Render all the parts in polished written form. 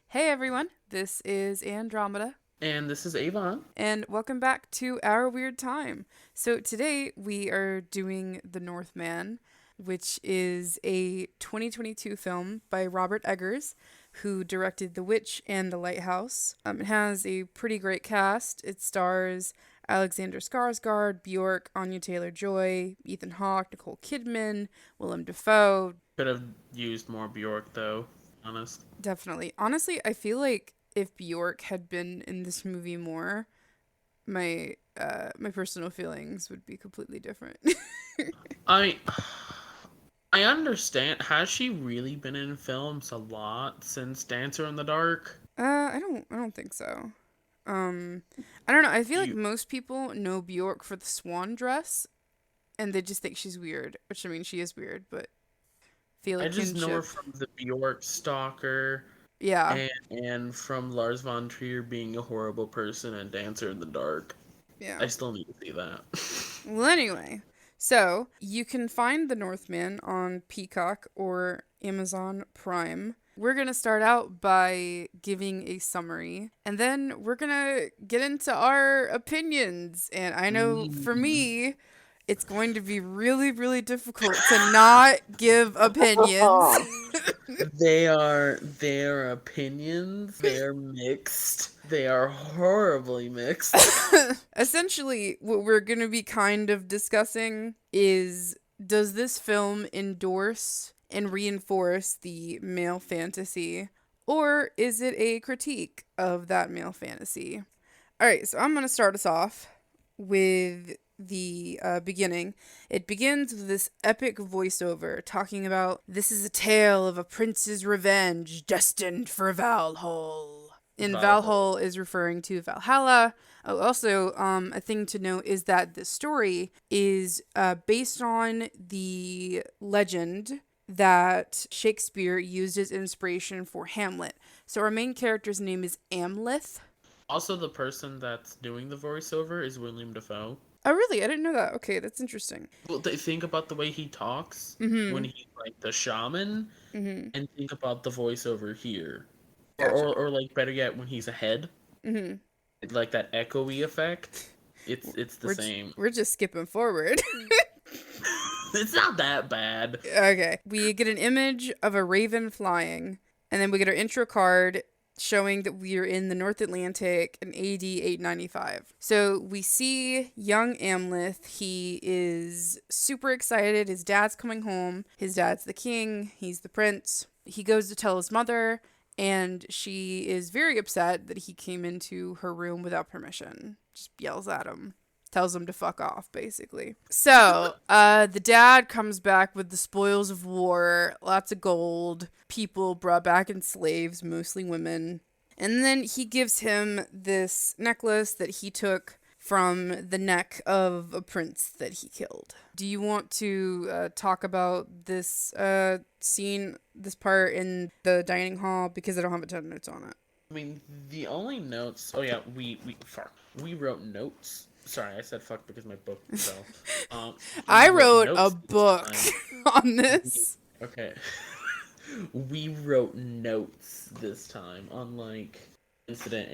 Hey everyone, this is Andromeda, And this is Avon. and welcome back to Our Weird Time. So today we are doing The Northman, which is a 2022 film by Robert Eggers, who directed The Witch and The Lighthouse. It has a pretty great cast. It stars Alexander Skarsgård, Bjork, Anya Taylor-Joy, Ethan Hawke, Nicole Kidman, Willem Dafoe. Could have used more Bjork though, honest. Definitely. Honestly, I feel like if Bjork had been in this movie more, my personal feelings would be completely different. I I understand. Has she really been in films a lot since Dancer in the Dark? I don't think so. Um, I don't know. I feel like You most people know Bjork for the swan dress, and they just think she's weird. Which I mean, she is weird, but feel a I just know her kinship. from the Bjork Stalker Yeah, and from Lars von Trier being a horrible person and Dancer in the Dark. yeah. I still need to see that. Well, anyway, so you can find The Northman on Peacock or Amazon Prime. We're going to start out by giving a summary, and then we're going to get into our opinions. And I know for Mm. me, it's going to be really, really difficult to not give opinions. They are opinions. They are mixed. They are horribly mixed. Essentially, what we're going to be kind of discussing is, does this film endorse and reinforce the male fantasy, or is it a critique of that male fantasy? All right, so I'm going to start us off with the beginning. It begins with this epic voiceover talking about this is a tale of a prince's revenge destined for Valhalla. And Valhalla. Valhalla is referring to Valhalla. Oh, also, a thing to note is that the story is based on the legend that Shakespeare used as inspiration for Hamlet. So our main character's name is Amleth. Also, the person that's doing the voiceover is William Dafoe. Oh, really? I didn't know that. Okay, that's interesting. Well, think about the way he talks when Mm-hmm. he's like the shaman, Mm-hmm. and think about the voiceover here, or Gotcha. or like better yet, when he's ahead, Mm-hmm. like that echoey effect. It's the same. We're just skipping forward. It's not that bad. Okay. We get an image of a raven flying, and then we get our intro card showing that we are in the North Atlantic in AD 895. So we see young Amleth. He is super excited. His dad's coming home. His dad's the king, he's the prince. He goes to tell his mother, and she is very upset that he came into her room without permission. Just yells at him, tells him to fuck off, basically. So, the dad comes back with the spoils of war, lots of gold, people brought back in slaves, mostly women. And then he gives him this necklace that he took from the neck of a prince that he killed. Do you want to talk about this scene, this part in the dining hall? Because I don't have a ton of notes on it. I mean, the only notes. Oh yeah, we fuck. We wrote notes. Sorry, I said fuck because my book fell. I We wrote wrote a notes this book time. on We, this. okay. We wrote notes this time, unlike incident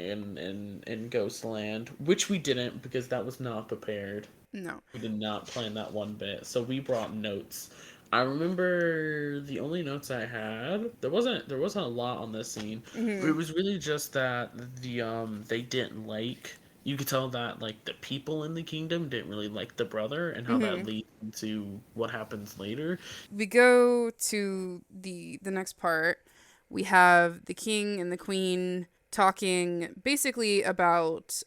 in Ghostland, which we didn't because that was not prepared. No. We did not plan that one bit, so we brought notes. I remember the only notes I had. There wasn't a lot on this scene. It Hmm. was really just that they didn't like. You could tell that like the people in the kingdom didn't really like the brother, and how that Hmm. leads into what happens later. We go to the next part. We have the king and the queen talking basically about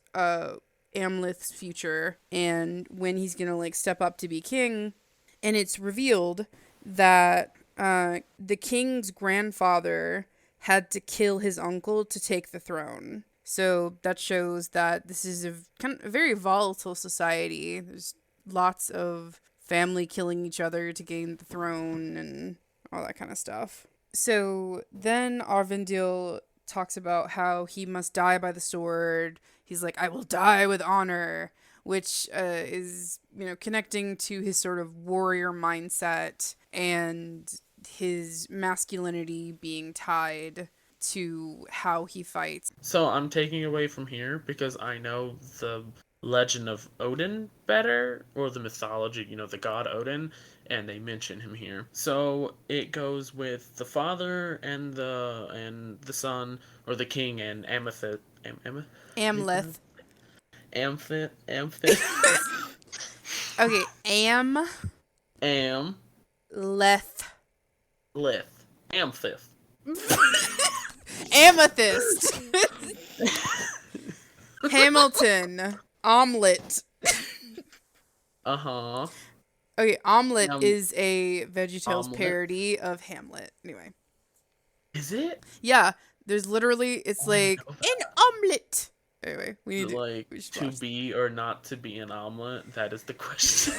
Amleth's future and when he's gonna like step up to be king. And it's revealed that the king's grandfather had to kill his uncle to take the throne. So that shows that this is a kind of a very volatile society. There's lots of family killing each other to gain the throne and all that kind of stuff. So then Arvindil talks about how he must die by the sword. He's like, I will die with honor, which is, connecting to his sort of warrior mindset and his masculinity being tied to how he fights. So I'm taking away from here because I know the legend of Odin better, or the mythology, the god Odin, and they mention him here. So it goes with the father and the son, or the king and Amleth. Amleth. Amleth. Okay, Amleth. Amleth. Amethyst. Hamilton. Omelet. Uh-huh. Okay, Omelet is a VeggieTales Omelet. parody of Hamlet. Anyway. Is it? Yeah, there's literally, it's like, an omelet. Anyway, we need to be or not to be an omelet? That is the question.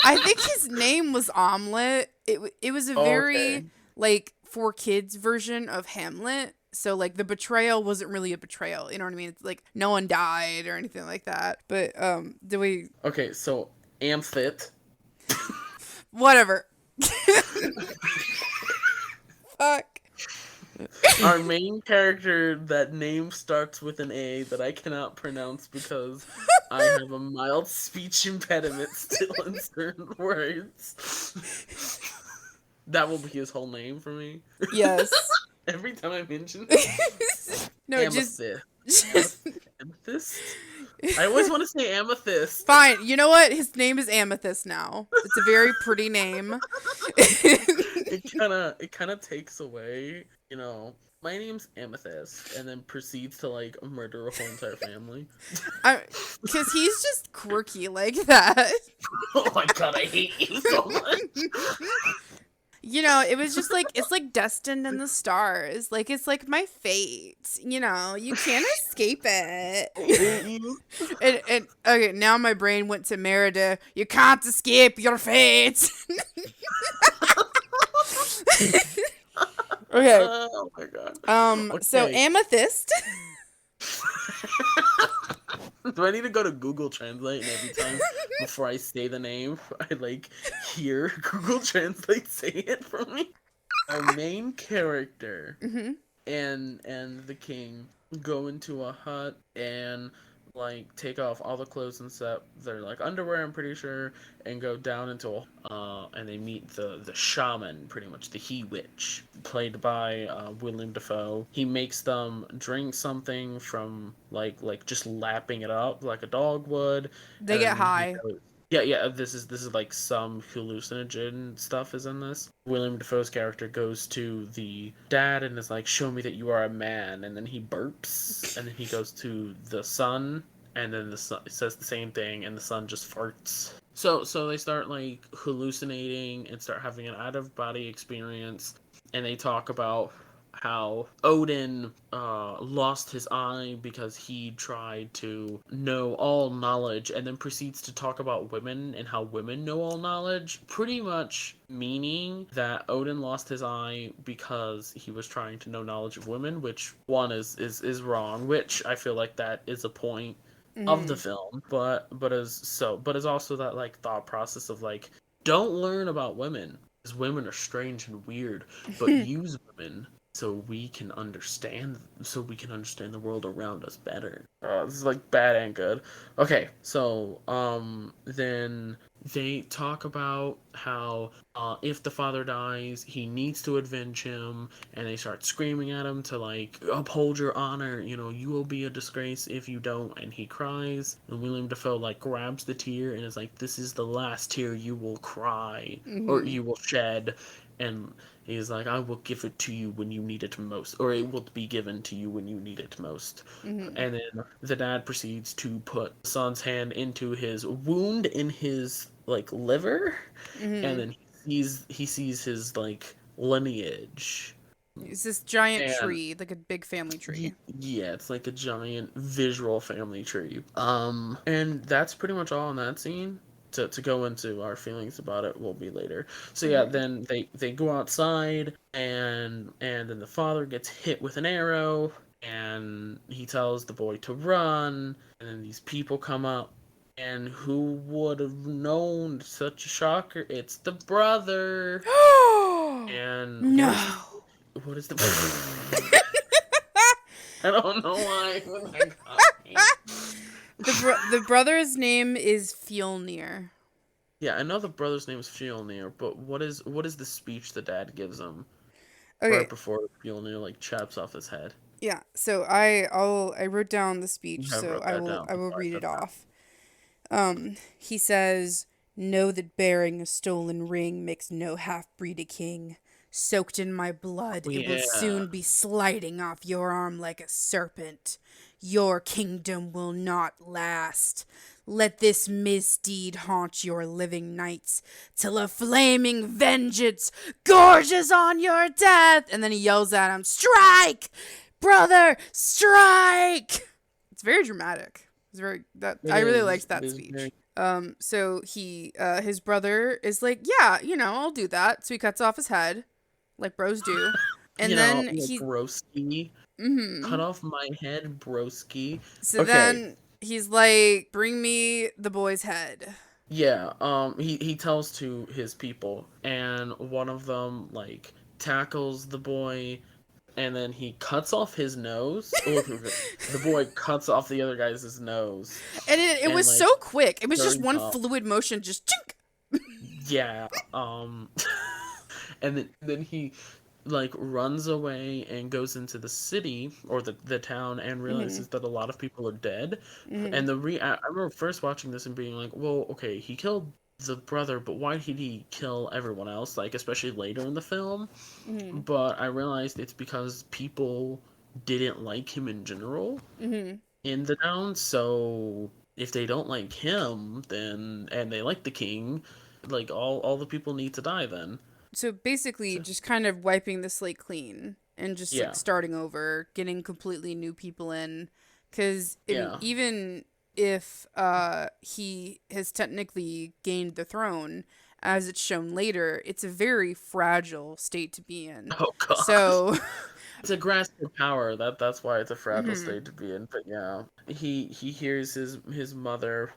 I think his name was Omelet. It was a very, for kids version of Hamlet. So, the betrayal wasn't really a betrayal. You know what I mean? It's like, no one died or anything like that. But, do we... Okay, so, Amphit. Whatever. Fuck. Our main character, that name starts with an A that I cannot pronounce because I have a mild speech impediment still in certain words. That will be his whole name for me. Yes. Every time I mention No, Amethyst. Amethyst? I always want to say Amethyst. Fine. You know what? His name is Amethyst now. It's a very pretty name. It kind of takes away, my name's Amethyst, and then proceeds to murder a whole entire family. Because he's just quirky like that. Oh my god, I hate you so much. It was just it's destined in the stars. It's my fate. You can't escape it. and okay, now my brain went to Merida. You can't escape your fate. Okay. Oh my god. Okay. So Amethyst. Do I need to go to Google Translate, and every time before I say the name, I hear Google Translate say it for me? Our main character and the king go into a hut and take off all the clothes and stuff. They're underwear, I'm pretty sure, and go down into and they meet the shaman, pretty much the he witch, played by William Dafoe. He makes them drink something from just lapping it up like a dog would. They get high. Yeah. This is some hallucinogen stuff is in this. William Dafoe's character goes to the dad and is like, "Show me that you are a man," and then he burps, and then he goes to the son, and then the son says the same thing, and the son just farts. So they start hallucinating and start having an out of body experience, and they talk about how Odin lost his eye because he tried to know all knowledge, and then proceeds to talk about women and how women know all knowledge, pretty much meaning that Odin lost his eye because he was trying to know knowledge of women, which one is wrong, which I feel like that is a point of the film, but is also that thought process of don't learn about women because women are strange and weird, but use women so we can understand the world around us better. This is bad and good. Okay, so then they talk about how if the father dies, he needs to avenge him, and they start screaming at him to uphold your honor. You will be a disgrace if you don't. And he cries, and William Dafoe grabs the tear and is like, "This is the last tear you will cry or you will shed." And he's like, "I will give it to you when you need it most, or it will be given to you when you need it most." And then the dad proceeds to put the son's hand into his wound in his liver, and then he sees his lineage. It's this giant tree, a big family tree. Yeah, it's a giant visual family tree. And that's pretty much all in that scene. To go into our feelings about it will be later. So yeah, then they go outside, and then the father gets hit with an arrow, and he tells the boy to run, and then these people come up, and who would have known, such a shocker, it's the brother. And no. what is the? I don't know why. When I got me. The brother's name is Fjolnir. Yeah, I know the brother's name is Fjolnir, but what is the speech the dad gives him right Okay, before Fjolnir like chops off his head? yeah. So I wrote down the You speech, have so wrote that down. I That's will why I read said it that. off. He says, "Know that bearing a stolen ring makes no half-breed a king. Soaked in my blood, Oh, it will yeah. soon be sliding off your arm like a serpent. Your kingdom will not last. Let this misdeed haunt your living nights, till a flaming vengeance gorges on your death." And then he yells at him, "Strike! Brother, strike!" It's very dramatic. It's very that It I really is. liked It that is very. speech. So his brother is like, "Yeah, I'll do that." So he cuts off his head, like bros do, and then Like broski. Cut mm-hmm. off my head, broski. So Okay. then he's like, "Bring me the boy's head." Yeah. He tells to his people, and one of them like tackles the boy, and then he cuts off his nose. Or the boy cuts off the other guy's nose, And it and was like so quick. It was just scurries one up. fluid motion, just chink. Yeah. And then he like runs away and goes into the city or the town and Mm-hmm. realizes that a lot of people are dead. Mm-hmm. And I remember first watching this and being like, well, okay, he killed the brother, but why did he kill everyone else? Like especially later in the film. Mm-hmm. But I realized it's because people didn't like him in general Mm-hmm. in the town. So if they don't like him, then and they like the king, like all the people need to die then. So basically, So just kind of wiping the slate clean and just like yeah, starting over, getting completely new people in. Because I mean, yeah. even if he has technically gained the throne, as it's shown later, it's a very fragile state to be in. Oh god. So, It's a grasp for power. That's why it's a fragile mhm, state to be in. But yeah, he hears his mother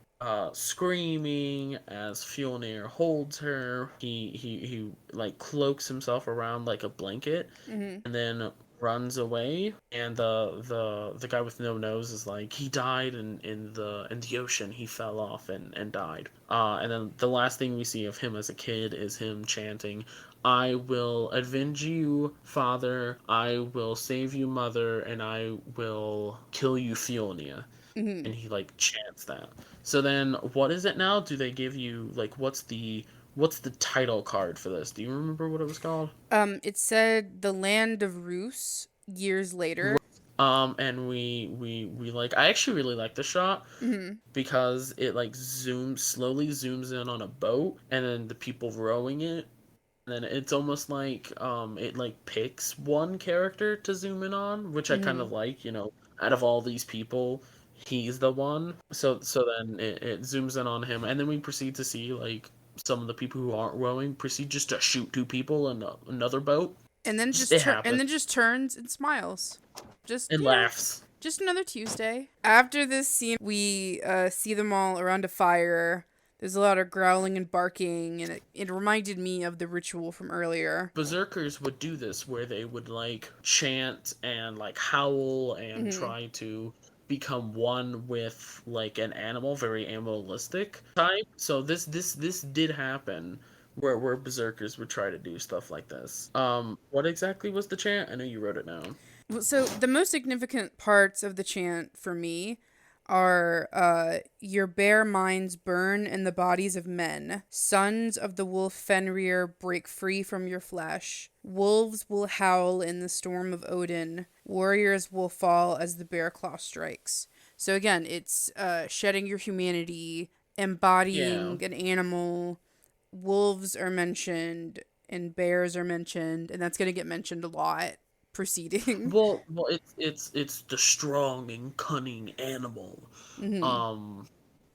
screaming as Fjolnir holds her. He like cloaks himself around like a blanket mhm, and then runs away. And the guy with no nose is like he died in the ocean. He fell off and died. And then the last thing we see of him as a kid is him chanting, I will avenge you, father. I will save you, mother, and I will kill you, Fionia. mhm. And he like chants that. So then, what is it now? Do they give you like what's the title card for this? Do you remember what it was called? It said the land of Roos years later. And we like I actually really like the shot Mhm, because it like slowly zooms in on a boat and then the people rowing it. And then it's almost like it like picks one character to zoom in on, which I kind mhm. of like, out of all these people, he's the one. So then it zooms in on him and then we proceed to see like some of the people who aren't rowing proceed just to shoot two people in another boat. Just it And happens then just turns and smiles. Just, and laughs. just another Tuesday. After this scene, we see them all around a fire. There's a lot of growling and barking, and it reminded me of the ritual from earlier. Berserkers would do this where they would like chant and like howl and Hmm. try to become one with like an animal, very animalistic type. So this did happen where berserkers would try to do stuff like this. What exactly was the chant? I know you wrote it down. So the most significant parts of the chant for me are your bare minds burn in the bodies of men. Sons of the wolf Fenrir break free from your flesh. Wolves will howl in the storm of Odin. Warriors will fall as the bear claw strikes. So again, it's shedding your humanity, Yeah. embodying an animal. Wolves are mentioned and bears are mentioned, and that's going to get mentioned a lot proceeding. Well, it's the strong and cunning animal. Hmm. Um,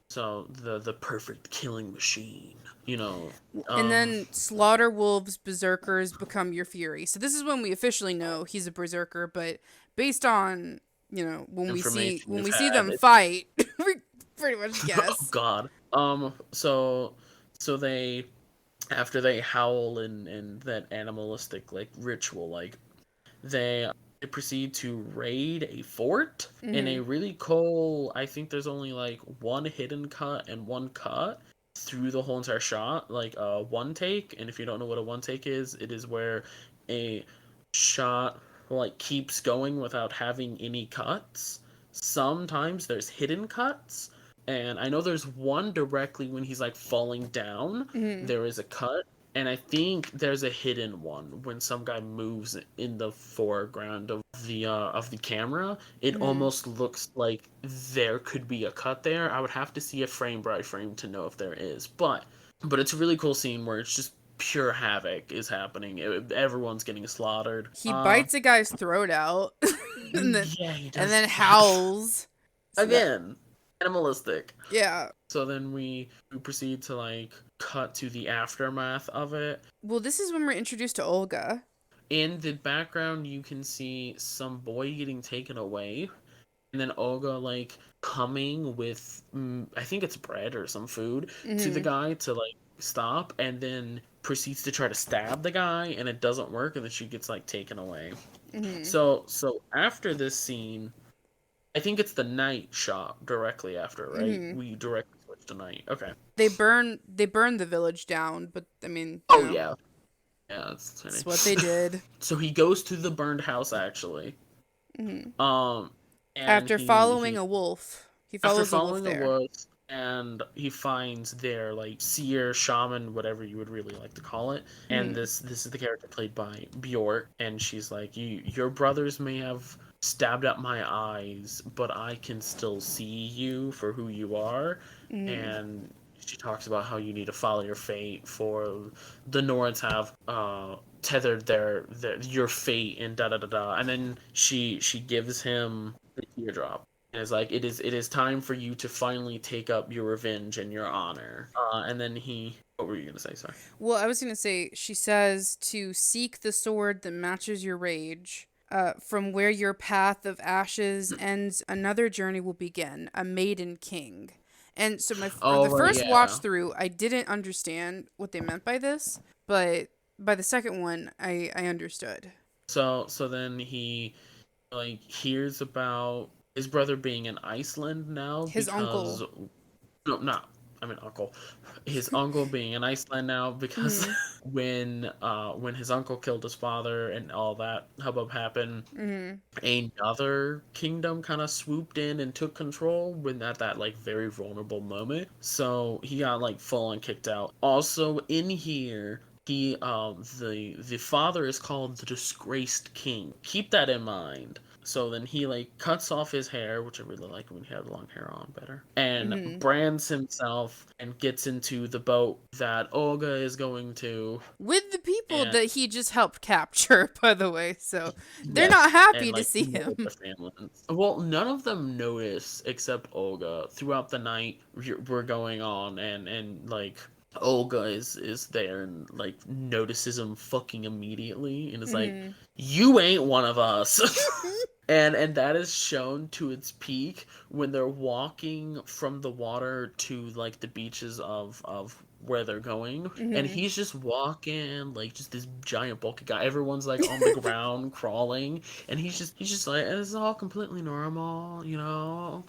so the perfect killing machine. You know. And Um, then slaughter wolves, berserkers become your fury. So this is when we officially know he's a berserker. But based on when information when you've we see had. them fight, we pretty much Oh guess. God. So they after they howl in that animalistic like ritual like they proceed to raid a fort in a Mm-hmm. really cool. I think there's only like one hidden cut and one cut through the whole entire shot, like one take. And if you don't know what a one take is, it is where a shot like keeps going without having any cuts. Sometimes there's hidden cuts, and I know there's one directly when he's like falling down. Mm-hmm. There is a cut, and I think there's a hidden one when some guy moves in the foreground of the camera. It Mm-hmm. almost looks like there could be a cut there. I would have to see a frame by frame to know if there is, but it's a really cool scene where it's just pure havoc is happening. Everyone's getting slaughtered. He bites a guy's throat out, and then Yeah, he and does then howls. So that again. Animalistic. yeah. So then we proceed to like cut to the aftermath of it. Well, this is when we're introduced to Olga. In the background, you can see some boy getting taken away, and then Olga like coming with I think it's bread or some food to the Mm-hmm. guy to like stop, and then proceeds to try to stab the guy, and it doesn't work, and then she gets like taken away. Mm-hmm. So after this scene, I think it's the night shot directly after, right? Mm-hmm. We directly switch to night. Okay. They burn the village down, but I mean, Oh yeah, yeah, that's funny. it's what they did. So he goes to the burned house actually. Mm-hmm. Um, and After following he a wolf, he after follows a wolf following the there. woods, and he finds their like seer shaman, whatever you would really like to call it. And Mm-hmm. this is the character played by Bjork, and she's like, your brothers may have stabbed at my eyes, but I can still see you for who you are. Mm-hmm. And she talks about how you need to follow your fate, for the Norns have tethered their your fate, and da da da da. And then she gives him the teardrop, and it's like it is time for you to finally take up your revenge and your honor. And then he, what were you gonna say? Sorry. Well, I was gonna say she says to seek the sword that matches your rage. From where your path of ashes ends, another journey will begin. A maiden king. And so Oh the right, first watch yeah. through, I didn't understand what they meant by this, but by the second one, I understood. So then he like hears about his brother being in Iceland now His because uncle. no, not I mean uncle. His uncle being in Iceland now because Mm-hmm. when his uncle killed his father and all that hubbub happened, Mm-hmm. another kingdom kind of swooped in and took control when at that like very vulnerable moment. So he got like full on kicked out. Also in here, he the father is called the disgraced king. Keep that in mind. So then he like cuts off his hair, which I really like when he had long hair on better, and Mm-hmm. brands himself and gets into the boat that Olga is going to. With the people And that he just helped capture, by the way. So they're yeah, not and happy to like see know him. their families. Well, none of them notice except Olga. Throughout the night, we're going on, and like Olga is there and like notices him fucking immediately, and is like, Mm-hmm. "You ain't one of us." And that is shown to its peak when they're walking from the water to like the beaches of where they're going, and Mm-hmm. he's just walking like just this giant bulky guy. Everyone's like on the ground crawling, and he's just like, it's all completely normal, you know.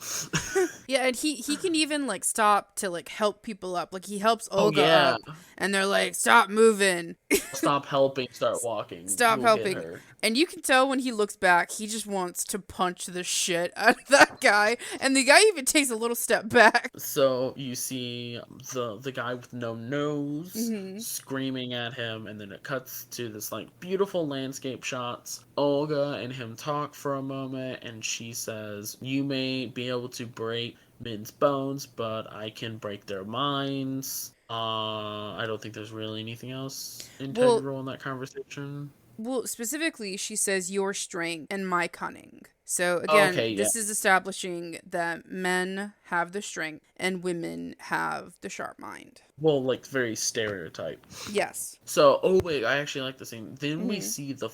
Yeah, and he can even like stop to like help people up. Like he helps Oh Olga yeah, up, and they're like, "Stop moving, stop helping, start walking, stop you'll get helping." her. And you can tell when he looks back, he just wants to punch the shit out of that guy. And the guy even takes a little step back. So you see the guy with no nose Mm-hmm. screaming at him, and then it cuts to this like beautiful landscape shots. Olga and him talk for a moment, and she says, "You may be able to break men's bones, but I can break their minds." I don't think there's really anything else Well, integral in that conversation. Well, specifically, she says your strength and my cunning. So again, Okay, yeah. this is establishing that men have the strength and women have the sharp mind. Well, like very stereotype. Yes. So, oh wait, I actually like the scene. Then we Hmm. see the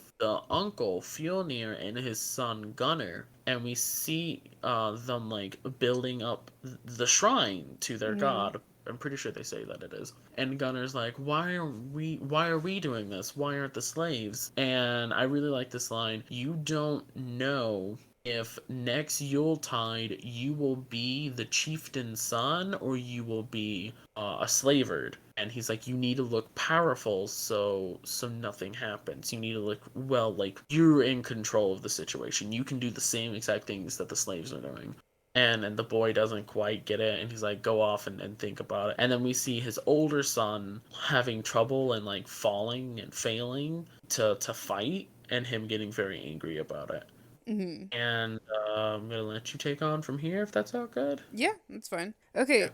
uncle Fjolnir and his son Gunnar, and we see them like building up the shrine to their Hmm. god. I'm pretty sure they say that it is. And Gunner's like, why are we doing this? Why aren't the slaves? And I really like this line. You don't know if next Yuletide you will be the chieftain's son or you will be a slaverd. And he's like, you need to look powerful so nothing happens. You need to look, well, like you're in control of the situation. You can do the same exact things that the slaves are doing. And the boy doesn't quite get it, and he's like, go off and think about it. And then we see his older son having trouble and like falling and failing to fight, and him getting very angry about it. Mm-hmm. And I'm gonna let you take on from here if that's all good. Yeah, that's fine. Okay,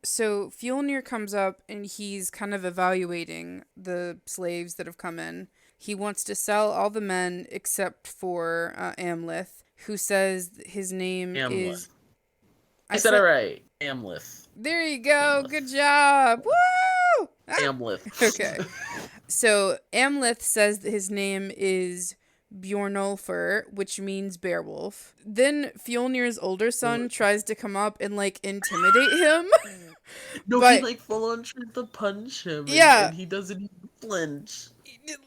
so Fjolnir comes up and he's kind of evaluating the slaves that have come in. He wants to sell all the men except for Amleth, who says his name Hamlet. is... I said it right. Amleth. There you go. Amleth. Good job. Woo! Ah! Amleth. Okay. So Amleth says that his name is Bjornulfur, which means beowulf. Then Fjolnir's older son tries to come up and like intimidate him. No, but, he like full on tried to punch him. Yeah. And he doesn't even flinch.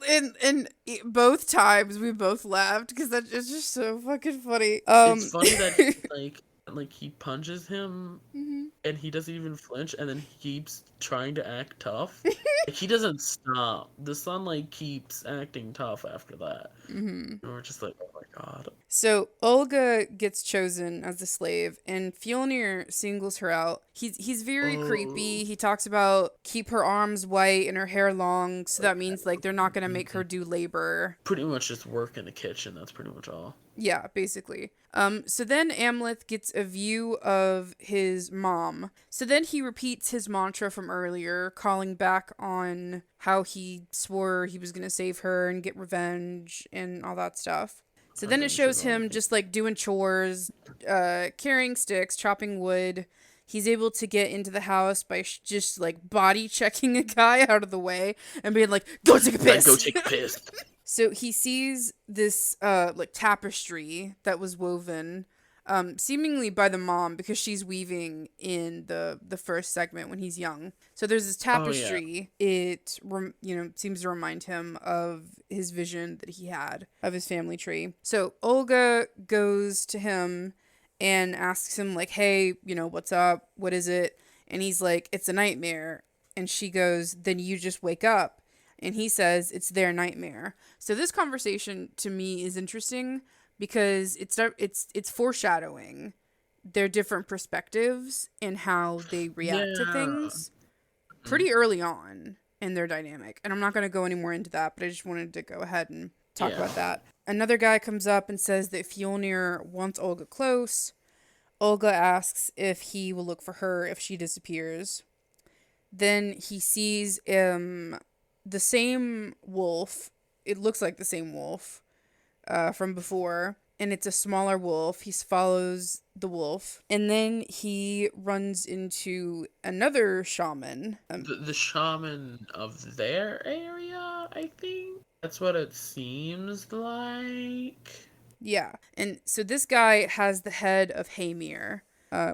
And both times we both laughed because that is just so fucking funny. It's funny that like he punches him mm-hmm. and he doesn't even flinch, and then he keeps trying to act tough. Like, he doesn't stop. The son like keeps acting tough after that. Mm-hmm. And we're just like, oh my god. So Olga gets chosen as the slave, and Fjolnir singles her out. He's very creepy. He talks about keep her arms white and her hair long, so that means like they're not gonna make her do labor. Pretty much just work in the kitchen. That's pretty much all. Yeah, basically. So then Amleth gets a view of his mom. So then he repeats his mantra from earlier, calling back on how he swore he was going to save her and get revenge and all that stuff. So then it shows him just like doing chores, carrying sticks, chopping wood. He's able to get into the house by just like body checking a guy out of the way and being like, go take a piss. Go take a piss. So he sees this like tapestry that was woven seemingly by the mom because she's weaving in the first segment when he's young. So there's this tapestry. Oh, yeah. It seems to remind him of his vision that he had of his family tree. So Olga goes to him and asks him like, hey, what's up? What is it? And he's like, it's a nightmare. And she goes, then you just wake up. And he says it's their nightmare. So this conversation to me is interesting because it's foreshadowing their different perspectives and how they react to things pretty early on in their dynamic. And I'm not going to go any more into that, but I just wanted to go ahead and talk about that. Another guy comes up and says that Fjolnir wants Olga close. Olga asks if he will look for her if she disappears. Then he sees the same wolf. It looks like the same wolf from before, and it's a smaller wolf. He follows the wolf, and then he runs into another shaman. The shaman of their area, I think. That's what it seems like. Yeah, and so this guy has the head of Hamir,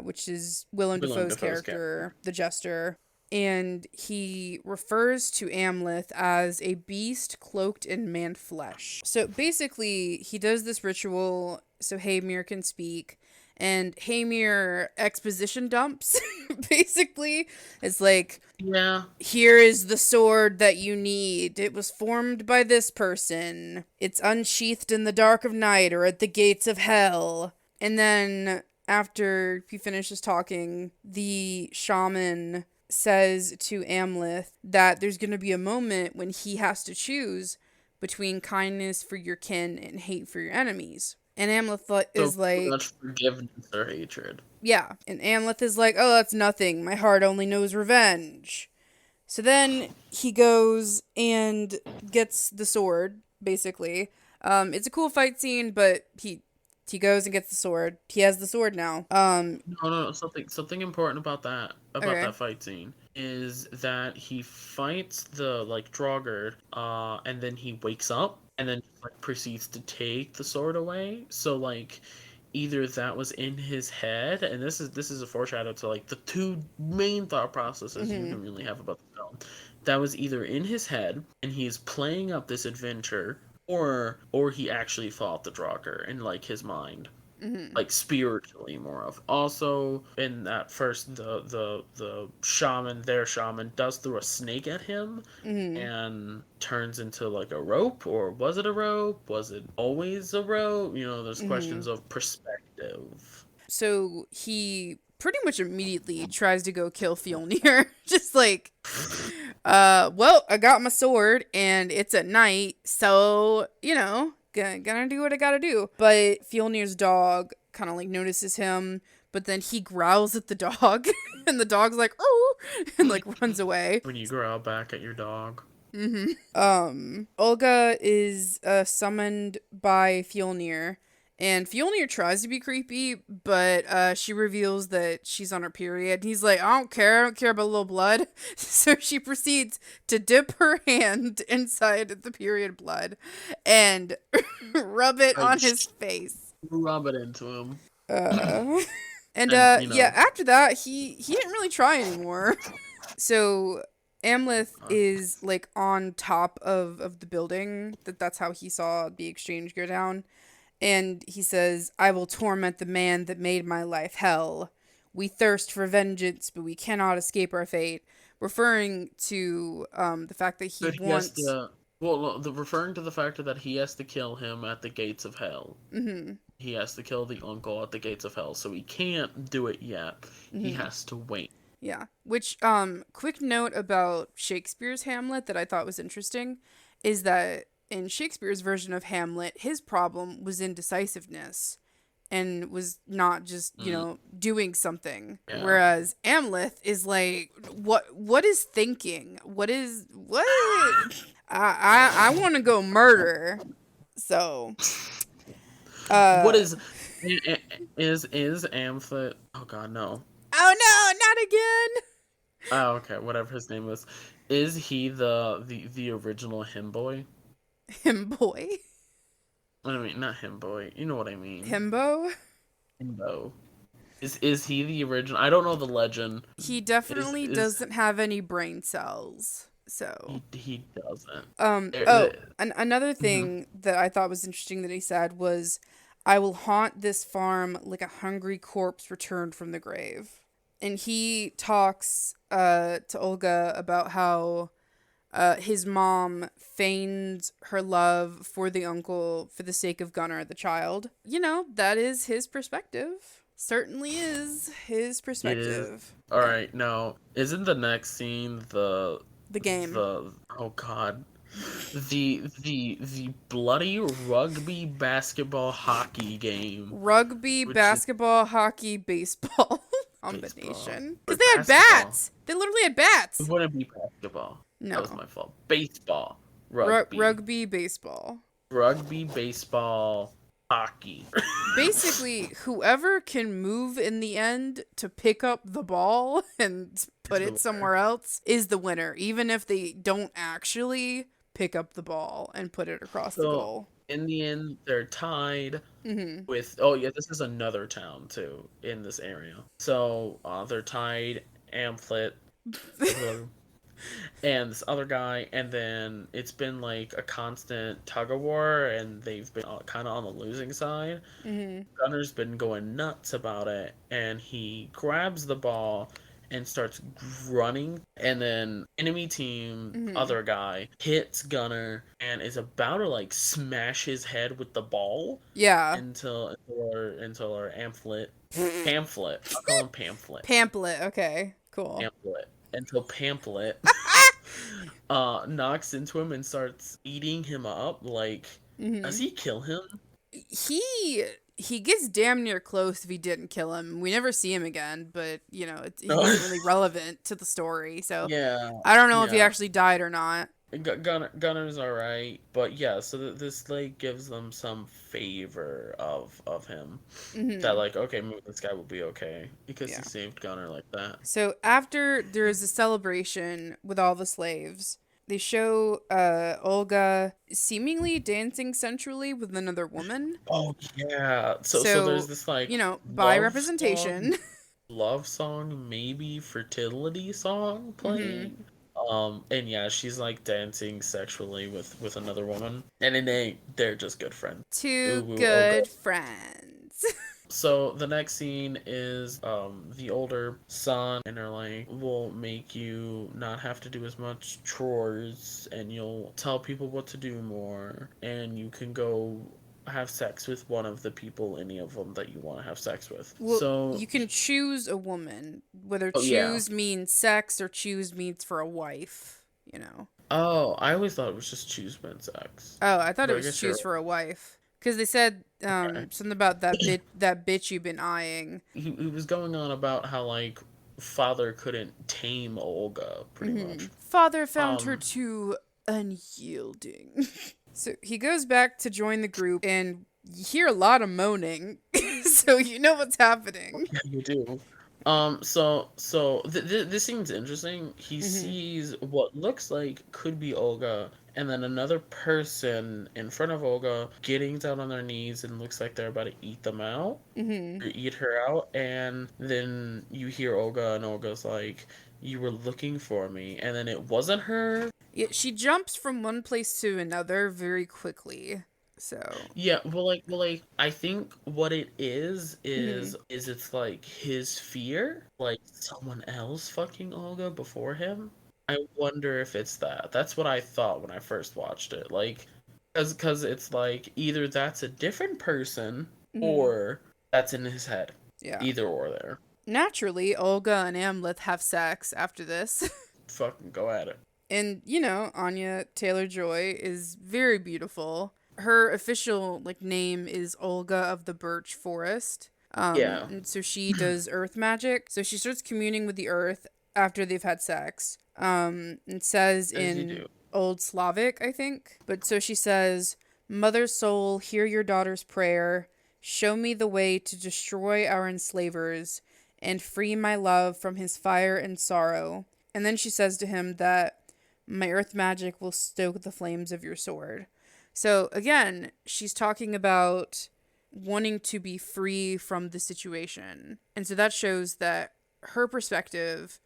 which is Willem Dafoe's character, the jester. And he refers to Amleth as a beast cloaked in man flesh. So basically, he does this ritual so Hamir can speak. And Hamir exposition dumps, basically. It's like, yeah, here is the sword that you need. It was formed by this person. It's unsheathed in the dark of night or at the gates of hell. And then after he finishes talking, the shaman says to Amleth that there's going to be a moment when he has to choose between kindness for your kin and hate for your enemies. And Amleth is like... much forgiveness or hatred. Yeah. And Amleth is like, oh, that's nothing. My heart only knows revenge. So then he goes and gets the sword, basically. It's a cool fight scene, but he goes and gets the sword. He has the sword now. No. Something important about that that fight scene is that he fights the like Draugr, and then he wakes up and then like proceeds to take the sword away. So like either that was in his head, and this is a foreshadow to like the two main thought processes you Mm-hmm. can really have about the film. That was either in his head, and he's playing up this adventure, or he actually fought the Draugr in like his mind, Mm-hmm. like spiritually more of. Also, in that first, the shaman, their shaman, does throw a snake at him Mm-hmm. and turns into like a rope, or was it a rope? Was it always a rope? There's Mm-hmm. questions of perspective. So he pretty much immediately tries to go kill Fjolnir. Just like, well, I got my sword and it's at night, so, gonna do what I gotta do. But Fjolnir's dog kind of like notices him, but then he growls at the dog, and the dog's like, oh, and like runs away. When you growl back at your dog. Mm-hmm. Olga is summoned by Fjolnir, and Fjolnir tries to be creepy, but she reveals that she's on her period. And he's like, I don't care about a little blood. So she proceeds to dip her hand inside the period blood and rub it Like, on his face. rub it into him. Uh, and And, yeah, after that, he didn't really try anymore. So Amleth is like on top of the building. That's how he saw the exchange go down. And he says, I will torment the man that made my life hell. We thirst for vengeance, but we cannot escape our fate. Referring to the fact that he but he has wants. to. Well, no, referring to the fact that he has to kill him at the gates of hell. Mm-hmm. He has to kill the uncle at the gates of hell, so he can't do it yet. He Mm-hmm. has to wait. Yeah. Which, quick note about Shakespeare's Hamlet that I thought was interesting is that in Shakespeare's version of Hamlet, his problem was indecisiveness and was not just, doing something. Yeah. Whereas Amleth is like, what is thinking? What? I want to go murder. So, What is Amphit? Oh God, no. oh no, not again. Oh, okay, whatever his name is. Is he the original himboy? Himboy? I mean, not himboy. You know what I mean. Himbo? Himbo. Is he the original? I don't know the legend. He definitely doesn't have any brain cells. So he doesn't. Another thing that I thought was interesting that he said was, I will haunt this farm like a hungry corpse returned from the grave. And he talks to Olga about how his mom feigned her love for the uncle for the sake of Gunnar, the child. That is his perspective. Certainly is his perspective. All right, now isn't the next scene the game? Oh God, the bloody rugby, basketball, hockey game. Rugby, basketball, hockey, baseball combination. Because they had bats. They literally had bats. It wouldn't be basketball. No. That was my fault. Baseball. Rugby. Rugby, baseball. Rugby, baseball, hockey. Basically, whoever can move in the end to pick up the ball and put it somewhere else is the winner, even if they don't actually pick up the ball and put it across the goal. In the end, they're tied with... Oh, yeah, this is another town, too, in this area. So, they're tied, Amleth, and this other guy, and then it's been like a constant tug of war, and they've been kind of on the losing side. Gunnar's been going nuts about it, and he grabs the ball and starts running, and then enemy team other guy hits Gunnar and is about to like smash his head with the ball. Yeah. Until our pamphlet. I'll call him pamphlet. Pamphlet. Okay. Cool. Pamphlet. Until Pamphlet knocks into him and starts eating him up. Like, does he kill him? He gets damn near close if he didn't kill him. We never see him again, but he isn't really relevant to the story. So yeah, I don't know if he actually died or not. Gunnar's alright, but yeah, so this like gives them some favor of him. That like, okay, maybe this guy will be okay because he saved Gunnar like that. So after there is a celebration with all the slaves, They show Olga seemingly dancing sensually with another woman. Oh yeah. So there's So, this like by love song, representation. maybe fertility song Hmm. playing. And yeah, she's like dancing sexually with another woman, and they're just good friends. Two Ooh, ooh, oh good. good friends. So the next scene is the older son, and they're like, we'll make you not have to do as much chores, and you'll tell people what to do more, and you can go have sex with one of the people, any of them that you want to have sex with. Well, So you can choose a woman, whether oh yeah. choose means sex or choose means for a wife, you know. Oh, I always thought it was just choose men's sex. Oh, I thought it But I was guess choose you're for a wife. Because they said okay. something about that bitch you've been eyeing. He was going on about how like father couldn't tame Olga pretty Hmm. much. Father found her Um too unyielding. So he goes back to join the group, and you hear a lot of moaning. So you know what's happening. yeah, you do. This seems interesting. He Hmm. sees what looks like could be Olga, and then another person in front of Olga getting down on their knees and looks like they're about to eat them out Hmm. or eat her out. And then you hear Olga, and Olga's like, "You were looking for me," and then it wasn't her. Yeah, she jumps from one place to another very quickly. So, Yeah, I think what it is mhm. is it's like his fear, like someone else fucking Olga before him. I wonder if it's that. That's what I thought when I first watched it. Like, cause it's like either that's a different person Mhm. or that's in his head. Yeah. Either or there. Naturally, Olga and Amleth have sex after this. Fucking go at it. And, Anya Taylor-Joy is very beautiful. Her official name is Olga of the Birch Forest. Yeah, And so she does earth magic. So she starts communing with the earth after they've had sex. It says as you do. in Old Slavic, I think. But so she says, "Mother soul, hear your daughter's prayer. Show me the way to destroy our enslavers and free my love from his fire and sorrow." And then she says to him that my earth magic will stoke the flames of your sword. So again, she's talking about wanting to be free from the situation. And so that shows that her perspective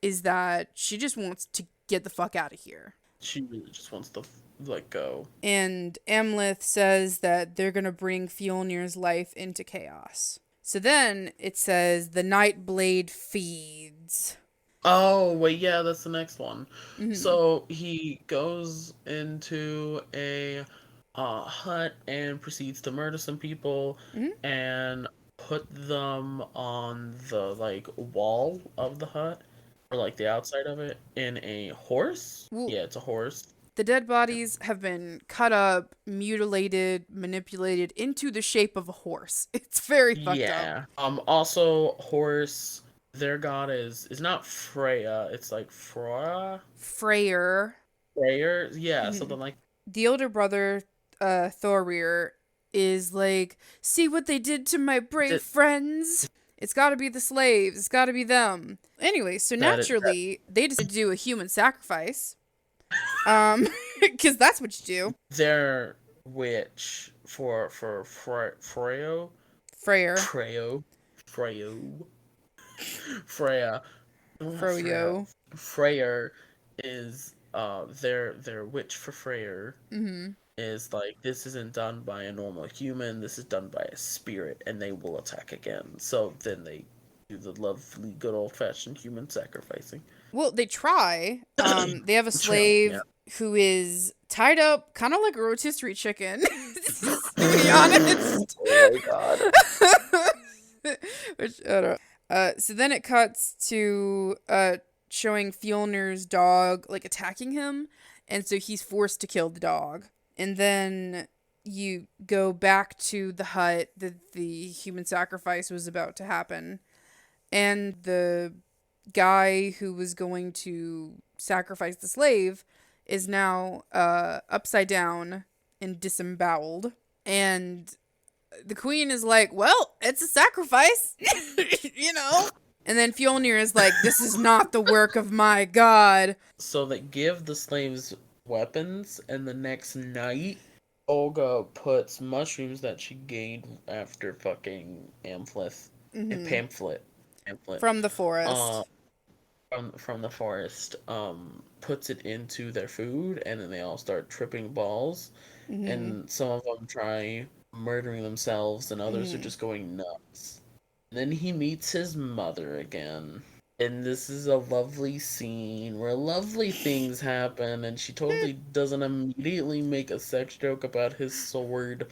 is that she just wants to get the fuck out of here. She really just wants to like go. And Amleth says that they're going to bring Fjolnir's life into chaos. So then it says the Night Blade feeds. Oh, wait, yeah, that's the next one. Mm-hmm. So he goes into a hut and proceeds to murder some people Mm-hmm. and put them on the like wall of the hut or like the outside of it in a horse. Well, Yeah, it's a horse. the dead bodies have been cut up, mutilated, manipulated into the shape of a horse. It's very fucked up. Yeah. Also horse, their god is not Freya, it's like Freya. Freyr. Freyer, yeah, Mhm. something like The older brother, Thorir, is like, "See what they did to my brave that. friends? It's gotta be the slaves. It's gotta be them." Anyway, so That naturally, they decide to do a human sacrifice. Because that's what you do. their witch for Freyo, Freyr. Freyo, Freyo, Freya, not Freya. Froyo. Freyr is their witch for Freyr Mm-hmm. is like this isn't done by a normal human. This is done by a spirit, and they will attack again. So then they do the lovely good old fashioned human sacrificing. Well, they try. They have a Trail, yeah. slave who is tied up, kind of like a rotisserie chicken, to be honest. Oh my god. Which, I don't know. So then it cuts to showing Fjolnir's dog attacking him, and so he's forced to kill the dog. And then you go back to the hut that the human sacrifice was about to happen, and the guy who was going to sacrifice the slave is now upside down and disemboweled. And the queen is like, "Well, it's a sacrifice," you know. And then Fjolnir is like, this is not the work of my god. So they give the slaves weapons, and the next night, Olga puts mushrooms that she gained after fucking Amleth, Hmm. pamphlet, From the uh, forest. from the forest, puts it into their food, and then they all start tripping balls, Hmm. and some of them try murdering themselves, and others are Hmm. just going nuts. And then he meets his mother again. And this is a lovely scene where lovely things happen, and she totally doesn't immediately make a sex joke about his sword.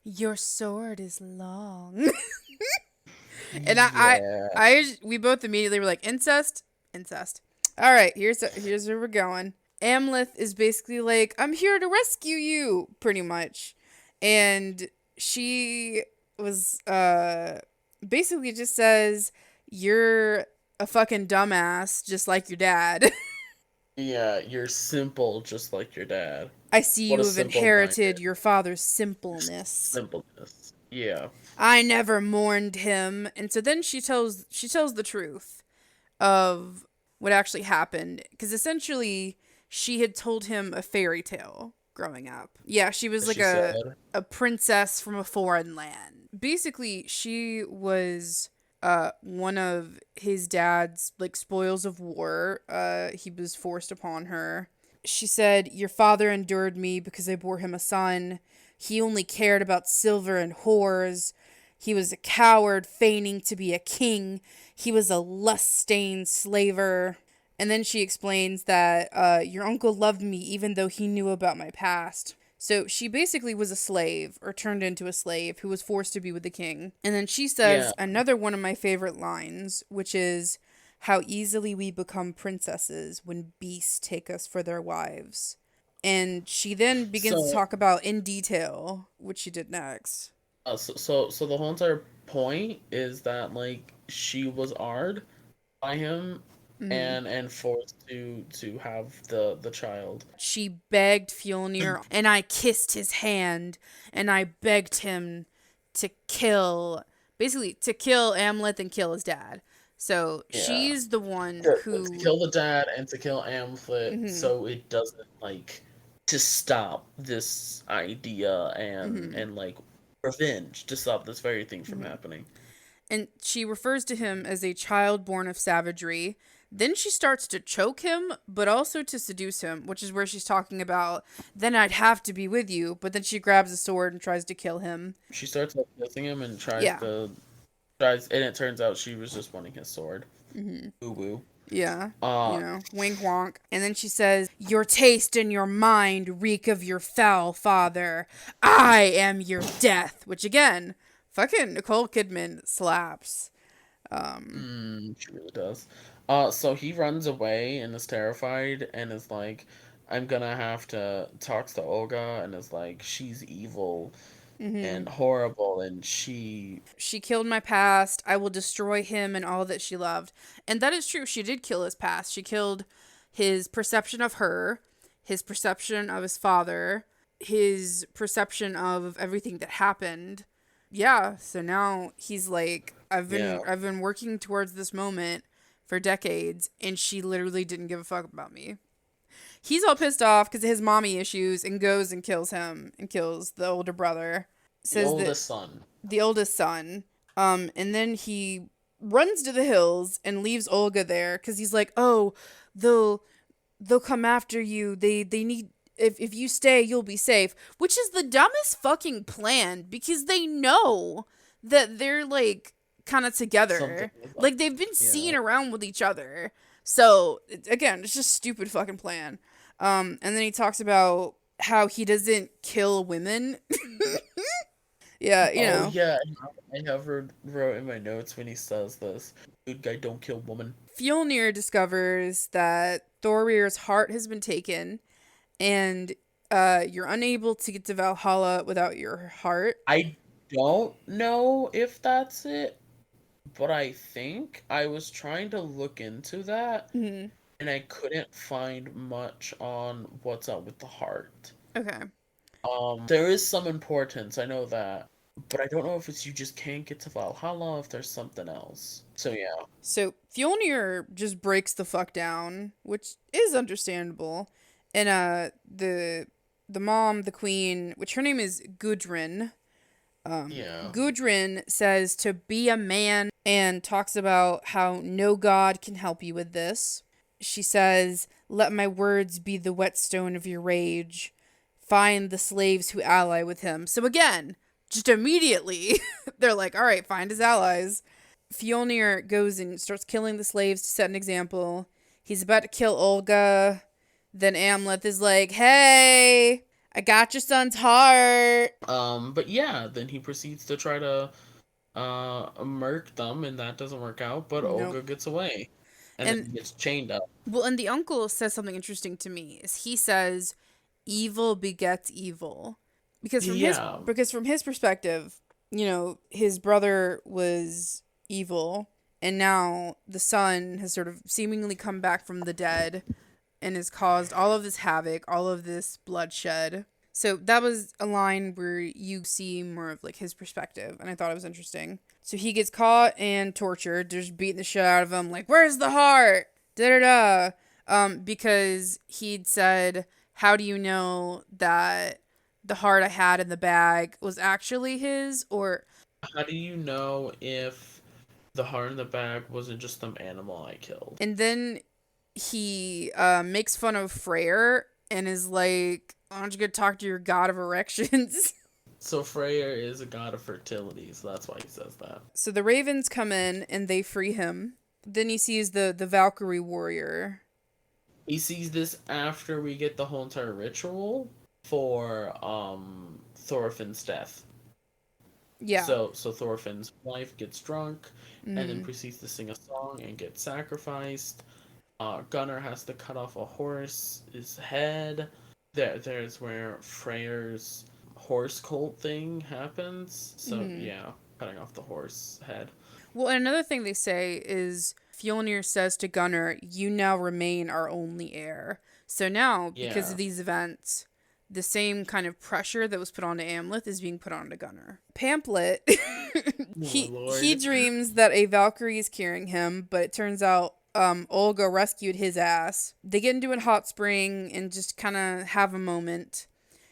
Your sword is long. And Yeah. we both immediately were like, incest, incest. All right, here's where we're going. Amleth is basically like, I'm here to rescue you, pretty much, and she was basically just says, you're a fucking dumbass, just like your dad. Yeah, you're simple just like your dad. I see What a you have inherited simple-minded your father's simpleness. simpleness. Yeah. I never mourned him, and so then she tells the truth of what actually happened, because essentially she had told him a fairy tale growing up. Yeah, she was As like she said, a princess from a foreign land. Basically, she was one of his dad's like spoils of war. He was forced upon her. She said, "Your father endured me because I bore him a son. He only cared about silver and whores. He was a coward feigning to be a king. He was a lust-stained slaver." And then she explains that your uncle loved me even though he knew about my past. So she basically was a slave, or turned into a slave, who was forced to be with the king. And then she says yeah. another one of my favorite lines, which is, how easily we become princesses when beasts take us for their wives. And she then begins to So, talk about in detail what she did next. so the whole entire point is that like she was ard by him Hmm. and forced to have the child. She begged Fjolnir, and I kissed his hand, and I begged him to kill, basically, to kill Amleth and kill his dad. So Yeah. she's the one To who. kill the dad and to kill Amphlet Hmm. so it doesn't like to stop this idea Hmm. and like revenge to stop this very thing from Hmm. happening. And she refers to him as a child born of savagery. Then she starts to choke him, but also to seduce him, which is where she's talking about, then I'd have to be with you. But then she grabs a sword and tries to kill him. She starts like kissing him and Yeah. tries and it turns out she was just wanting his sword. Hmm. Boo boo. Yeah. Uh Wink wonk. And then she says, your taste and your mind reek of your foul father. I am your death. Which again, fucking Nicole Kidman slaps. Um, she really does. So he runs away and is terrified and is like, I'm gonna have to talk to Olga and is like, she's evil mhm. and horrible and she She killed my past. I will destroy him and all that she loved. And that is true. She did kill his past. She killed his perception of her, his perception of his father, his perception of everything that happened. Yeah, so now he's like, yeah. I've been working towards this moment for decades, and she literally didn't give a fuck about me. He's all pissed off because of his mommy issues, and goes and kills him and kills the older brother. The Says that oldest son. the oldest son. And then he runs to the hills and leaves Olga there because he's like, oh, they'll they'll come after you. They need, if you stay, you'll be safe. Which is the dumbest fucking plan, because they know that they're like kind of Something together. is up. Like they've been Yeah. seen around with each other. So again, it's just stupid fucking plan. And then he talks about how he doesn't kill women. Yeah, Oh yeah, I have wrote in my notes when he says this. Good guy don't kill woman. Fjolnir discovers that Thorir's heart has been taken, and you're unable to get to Valhalla without your heart. I don't know if that's it, but I think I was trying to look into that Hmm. and I couldn't find much on what's up with the heart. Okay. There is some importance, I know that. But I don't know if it's you just can't get to Valhalla, if there's something else. So yeah. So Fjolnir just breaks the fuck down, which is understandable. And the mom, the queen, which her name is Gudrun, Yeah. Gudrun says to be a man and talks about how no god can help you with this. She says, "Let my words be the whetstone of your rage. Find the slaves who ally with him." So again, just immediately, they're like, "All right, find his allies." Fjolnir goes and starts killing the slaves to set an example. He's about to kill Olga. Then Amleth is like, "Hey, I got your son's heart." But yeah, then he proceeds to try to murk them, and that doesn't work out, but Nope. Olga gets away. And then And he gets chained up. well, and the uncle says something interesting to me. Is he says, "Evil begets evil," Yeah. because from his perspective, his brother was evil, and now the son has sort of seemingly come back from the dead and has caused all of this havoc, all of this bloodshed. So that was a line where you see more of like his perspective, and I thought it was interesting. So he gets caught and tortured, just beating the shit out of him, like, "Where's the heart?" Da da da. Because he'd said, "How do you know that the heart I had in the bag was actually his?" Or How do you know if the heart in the bag wasn't just some animal I killed? and then he makes fun of Freyr and is like, "Why don't you go talk to your god of erections?" So Freyr is a god of fertility, so that's why he says that. So the ravens come in and they free him. Then he sees the Valkyrie warrior. He sees this after we get the whole entire ritual for Thorfinn's death. Yeah. So Thorfinn's wife gets drunk and then Mm. proceeds to sing a song and get sacrificed. Gunnar has to cut off a horse's head. There's where Freyr's horse cult thing happens. So Mm. yeah, cutting off the horse head. Well, and another thing they say is Fjolnir says to Gunnar, "You now remain our only heir." So now, because of Yeah. these events, the same kind of pressure that was put onto Amleth is being put onto Gunnar. Pamphlet, Oh my he lord. dreams that a Valkyrie is carrying him, but it turns out Olga rescued his ass. They get into a hot spring and just kind of have a moment.